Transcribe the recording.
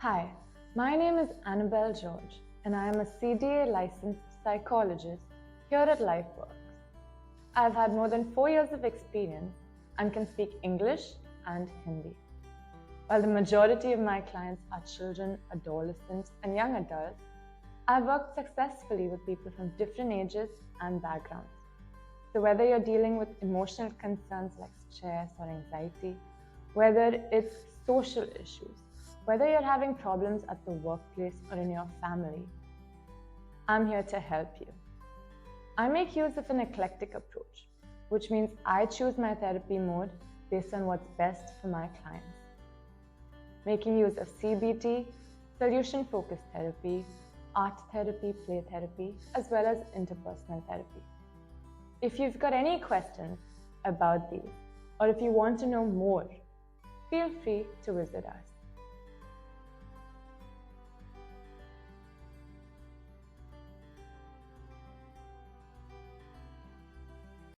Hi, my name is Annabel George, and I am a CDA licensed psychologist here at LifeWorks. I've had more than 4 years of experience and can speak English and Hindi. While the majority of my clients are children, adolescents, and young adults, I've worked successfully with people from different ages and backgrounds. So whether you're dealing with emotional concerns like stress or anxiety, whether it's social issues, whether you're having problems at the workplace or in your family, I'm here to help you. I make use of an eclectic approach, which means I choose my therapy mode based on what's best for my clients. Making use of CBT, solution-focused therapy, art therapy, play therapy, as well as interpersonal therapy. If you've got any questions about these, or if you want to know more, feel free to visit us.